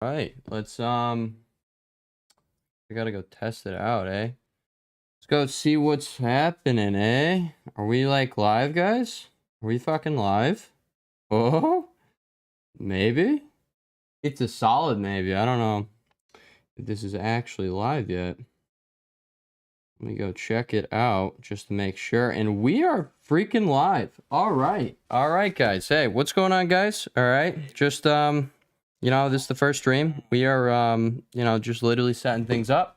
Right. I gotta go test it out, eh? Let's go see what's happening, eh? Are we like live, guys? Are we fucking live? Oh, maybe. It's a solid maybe. I don't know if this is actually live yet. Let me go check it out just to make sure. And we are freaking live. All right. All right, guys. Hey, what's going on, guys? All right. Just this is the first stream. We are just literally setting things up.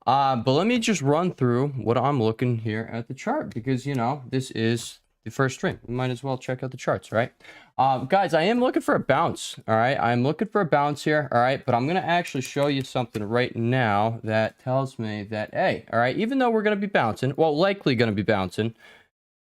But let me just run through what I'm looking here at the chart because this is the first stream. We might as well check out the charts, right? Guys, I am looking for a bounce. All right, I'm looking for a bounce here. All right, but I'm gonna actually show you something right now that tells me that hey, all right, even though we're gonna be bouncing, well, likely gonna be bouncing,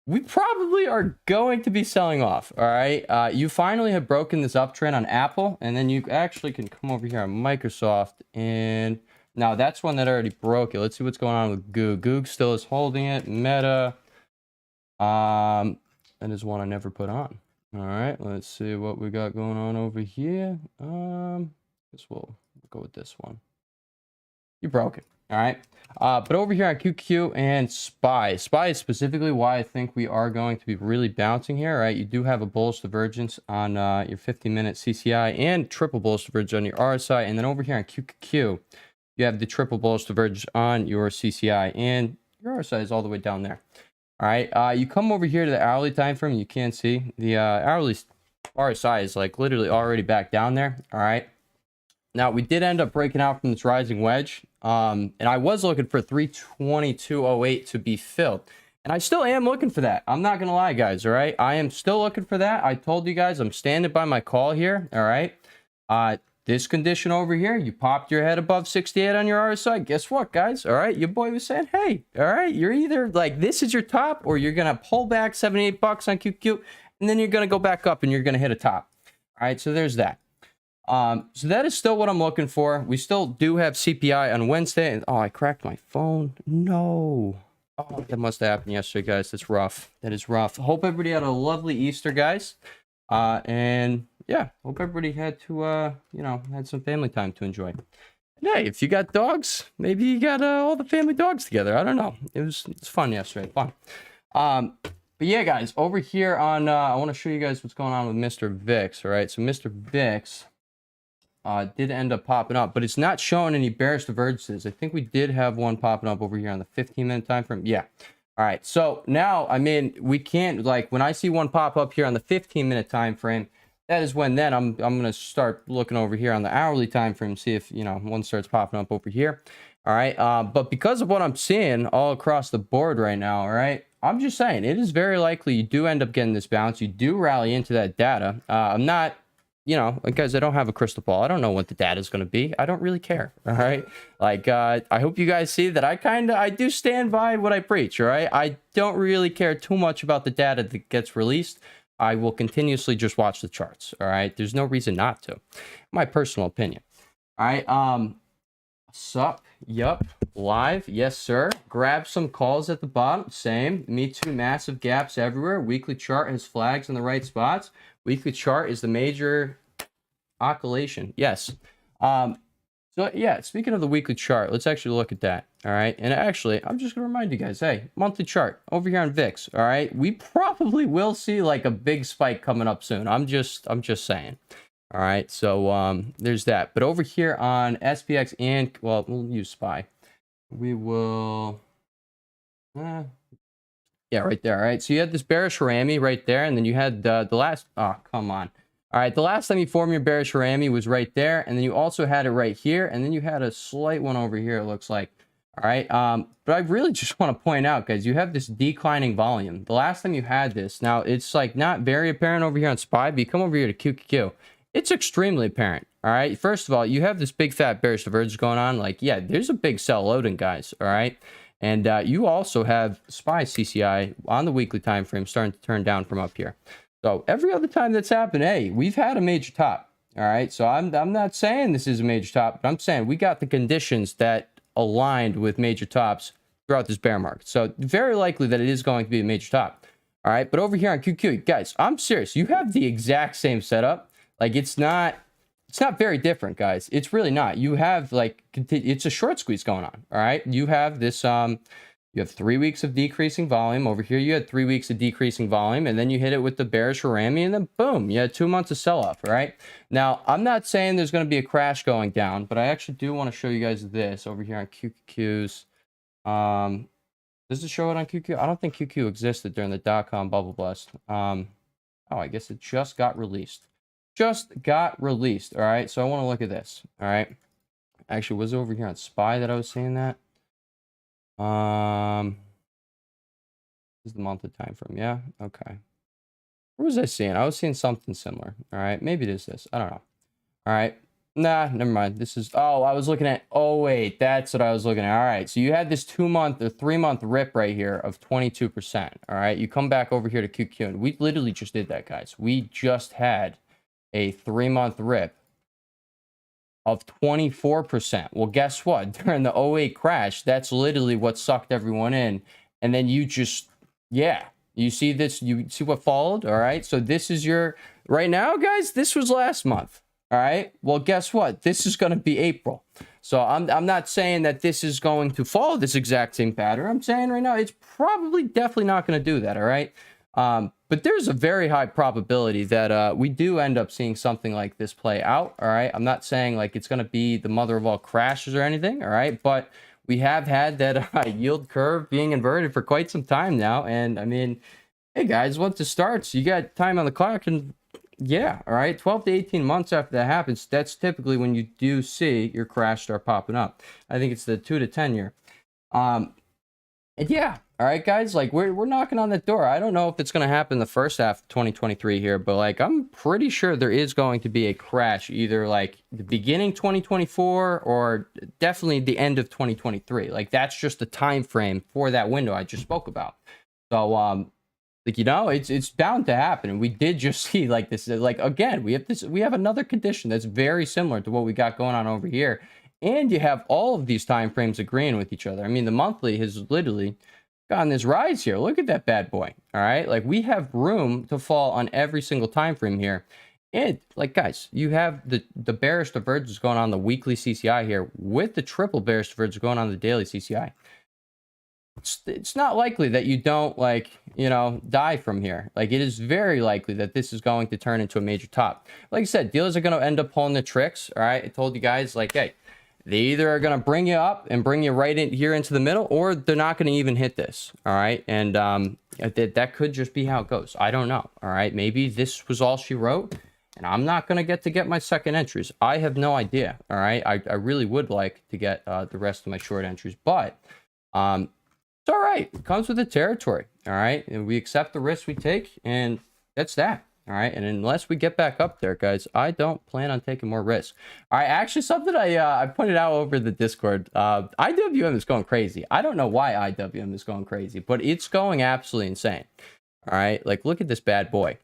we probably are going to be selling off. All right, you finally have broken this uptrend on Apple, and then you actually can come over here on Microsoft and. Now, that's one that already broke it. Let's see what's going on with Goog. Goog still is holding it. Meta. That is one I never put on. All right, let's see what we got going on over here. Guess we'll go with this one. You broke it. All right. But over here on QQ and SPY. SPY is specifically why I think we are going to be really bouncing here, right? You do have a bullish divergence on your 50-minute CCI and triple bullish divergence on your RSI. And then over here on QQQ, you have the triple bullish divergence on your CCI, and your RSI is all the way down there. All right, you come over here to the hourly time frame. You can see the hourly RSI is like literally already back down there. All right. Now we did end up breaking out from this rising wedge, and I was looking for 322.08 to be filled, and I still am looking for that. I'm not gonna lie, guys. All right, I am still looking for that. I told you guys I'm standing by my call here. All right. This condition over here, you popped your head above 68 on your RSI. Guess what, guys? All right, your boy was saying, hey, all right, you're either like this is your top or you're going to pull back 78 bucks on QQ and then you're going to go back up and you're going to hit a top. All right, so there's that. So that is still what I'm looking for. We still do have CPI on Wednesday. And, oh, I cracked my phone. No. Oh, that must have happened yesterday, guys. That's rough. That is rough. Hope everybody had a lovely Easter, guys. And yeah, hope everybody had to, had some family time to enjoy. And hey, if you got dogs, maybe you got all the family dogs together. I don't know. It's fun yesterday. Fun. But yeah, guys, over here on, I want to show you guys what's going on with Mr. VIX. All right, so Mr. VIX did end up popping up, but it's not showing any bearish divergences. I think we did have one popping up over here on the 15-minute time frame. Yeah. All right, so now, I mean, we can't, like, when I see one pop up here on the 15-minute time frame, that is when then I'm going to start looking over here on the hourly time frame, see if, one starts popping up over here. All right, but because of what I'm seeing all across the board right now, all right, I'm just saying, it is very likely you do end up getting this bounce. You do rally into that data. I'm not... guys, I don't have a crystal ball. I don't know what the data is going to be. I don't really care. All right. Like, I hope you guys see that I do stand by what I preach. All right. I don't really care too much about the data that gets released. I will continuously just watch the charts. All right. There's no reason not to. My personal opinion. All right. Sup? Yup. Live. Yes, sir. Grab some calls at the bottom. Same. Me too. Massive gaps everywhere. Weekly chart has flags in the right spots. Weekly chart is the major oscillation. Yes. So yeah, speaking of the weekly chart, let's actually look at that. All right. And actually, I'm just gonna remind you guys, hey, monthly chart over here on VIX. All right. We probably will see like a big spike coming up soon. I'm just saying. All right. So there's that. But over here on SPX and well, we'll use SPY. We will yeah, right there. All right. So you had this bearish Harami right there, and then you had the last. Oh, come on. All right. The last time you formed your bearish Harami was right there, and then you also had it right here, and then you had a slight one over here. It looks like. All right. But I really just want to point out, guys, you have this declining volume. The last time you had this, now it's like not very apparent over here on SPY, but you come over here to QQQ, it's extremely apparent. All right. First of all, you have this big fat bearish divergence going on. Like, yeah, there's a big sell loading, guys. All right. And you also have SPY CCI on the weekly time frame starting to turn down from up here. So every other time that's happened, hey, we've had a major top. All right. So I'm not saying this is a major top, but I'm saying we got the conditions that aligned with major tops throughout this bear market. So very likely that it is going to be a major top. All right. But over here on QQ, guys, I'm serious. You have the exact same setup. Like it's not It's not very different, guys. It's really not. You have like, it's a short squeeze going on. All right. You have this, you have 3 weeks of decreasing volume. Over here, you had 3 weeks of decreasing volume, and then you hit it with the bearish Harami, and then boom, you had 2 months of sell-off, right? Now, I'm not saying there's going to be a crash going down, but I actually do want to show you guys this over here on QQQs. Does it show it on QQ? I don't think QQ existed during the dot-com bubble bust. Oh, I guess it just got released. Just got released, all right? So I want to look at this, all right? Actually, was it over here on SPY that I was seeing that? This is the monthly time frame. Yeah. Okay. What was I seeing? I was seeing something similar. All right. Maybe it is this. I don't know. All right. Nah, never mind. This is, oh, I was looking at, oh, wait, that's what I was looking at. All right. So you had this 2 month or 3 month rip right here of 22%. All right. You come back over here to QQ, and we literally just did that, guys. We just had a 3 month rip of 24%. Well, guess what? During the 08 crash, that's literally what sucked everyone in. And then you just, yeah, you see this, you see what followed. All right. So this is your, right now, guys, this was last month. All right. Well, guess what? This is going to be April. So I'm not saying that this is going to follow this exact same pattern. I'm saying right now, it's probably definitely not going to do that. All right. But there's a very high probability that we do end up seeing something like this play out. All right. I'm not saying like it's going to be the mother of all crashes or anything. All right. But we have had that yield curve being inverted for quite some time now. And I mean, hey guys, once it starts, you got time on the clock. And yeah, all right, 12 to 18 months after that happens, that's typically when you do see your crash start popping up. I think it's the 2 to 10 year. And yeah, all right, guys, like we're knocking on that door. I don't know if it's going to happen the first half of 2023 here, but like I'm pretty sure there is going to be a crash either like the beginning 2024 or definitely the end of 2023. Like that's just the time frame for that window I just spoke about. So like, you know, it's bound to happen. And we did just see like this, like again, we have another condition that's very similar to what we got going on over here. And you have all of these time frames agreeing with each other. I mean, the monthly has literally gotten this rise here. Look at that bad boy. All right. Like we have room to fall on every single time frame here. And like, guys, you have the bearish divergence going on the weekly CCI here with the triple bearish divergence going on the daily CCI. It's not likely that you don't like, you know, die from here. Like it is very likely that this is going to turn into a major top. Like I said, dealers are going to end up pulling the tricks. All right. I told you guys like, hey, they either are going to bring you up and bring you right in here into the middle, or they're not going to even hit this. All right. And that could just be how it goes. I don't know. All right. Maybe this was all she wrote and I'm not going to get my second entries. I have no idea. All right. I really would like to get the rest of my short entries, but it's all right. It comes with the territory. All right. And we accept the risks we take, and that's that. All right. And unless we get back up there, guys, I don't plan on taking more risks. All right. Actually, something I pointed out over the Discord, IWM is going crazy. I don't know why IWM is going crazy, but it's going absolutely insane. All right. Like, look at this bad boy.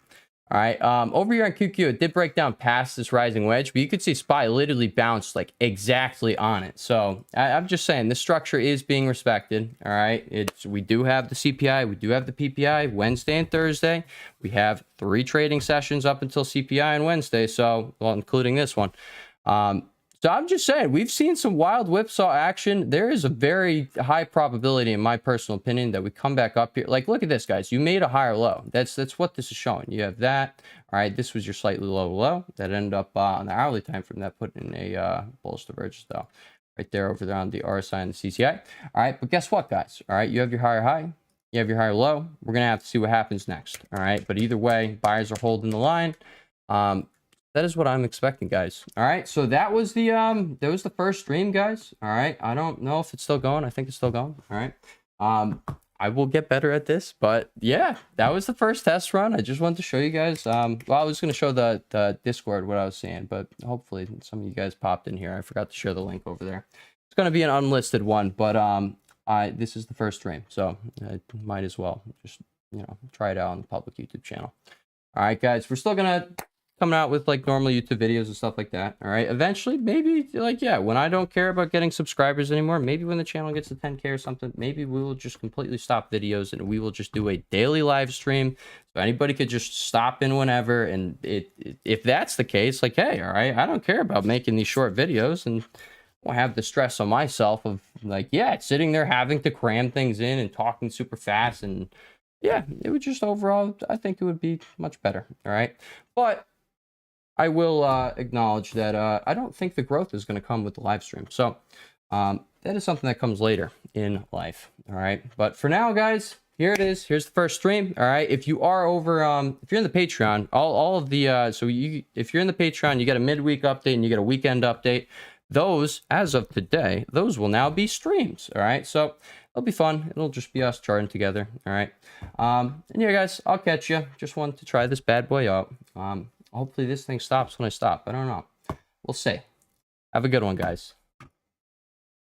All right. Over here on QQ, it did break down past this rising wedge, but you could see SPY literally bounced like exactly on it. So I'm just saying this structure is being respected. All right. We do have the CPI. We do have the PPI Wednesday and Thursday. We have 3 trading sessions up until CPI on Wednesday. So, well, including this one. So I'm just saying, we've seen some wild whipsaw action. There is a very high probability, in my personal opinion, that we come back up here. Like, look at this, guys. You made a higher low. That's what this is showing. You have that. All right, this was your slightly lower low. That ended up on the hourly time frame. That put in a bullish divergence, though. Right there over there on the RSI and the CCI. All right, but guess what, guys? All right, you have your higher high. You have your higher low. We're going to have to see what happens next. All right, but either way, buyers are holding the line. That is what I'm expecting, guys. All right, so that was the first stream, guys. All right, I don't know if it's still going. I think it's still going. All right, I will get better at this, but yeah, that was the first test run. I just wanted to show you guys. Well, I was going to show the Discord what I was seeing, but hopefully some of you guys popped in here. I forgot to share the link over there. It's going to be an unlisted one, but this is the first stream, so I might as well just, you know, try it out on the public YouTube channel. All right, guys, we're still gonna coming out with like normal YouTube videos and stuff like that. All right, eventually, maybe like, yeah, when I don't care about getting subscribers anymore, maybe when the channel gets to 10K or something, maybe we will just completely stop videos and we will just do a daily live stream, So anybody could just stop in whenever. And if that's the case, like, hey, all right, I don't care about making these short videos and won't have the stress on myself of like, yeah, sitting there having to cram things in and talking super fast. And yeah, it would just overall, I think it would be much better. All right. But I will acknowledge that I don't think the growth is going to come with the live stream. So that is something that comes later in life. All right. But for now, guys, here it is. Here's the first stream. All right. If you are over, if you're in the Patreon, all of the, if you're in the Patreon, you get a midweek update and you get a weekend update. Those, as of today, those will now be streams. All right. So it'll be fun. It'll just be us charting together. All right. And yeah, guys, I'll catch you. Just wanted to try this bad boy out. Hopefully this thing stops when I stop. I don't know. We'll see. Have a good one, guys.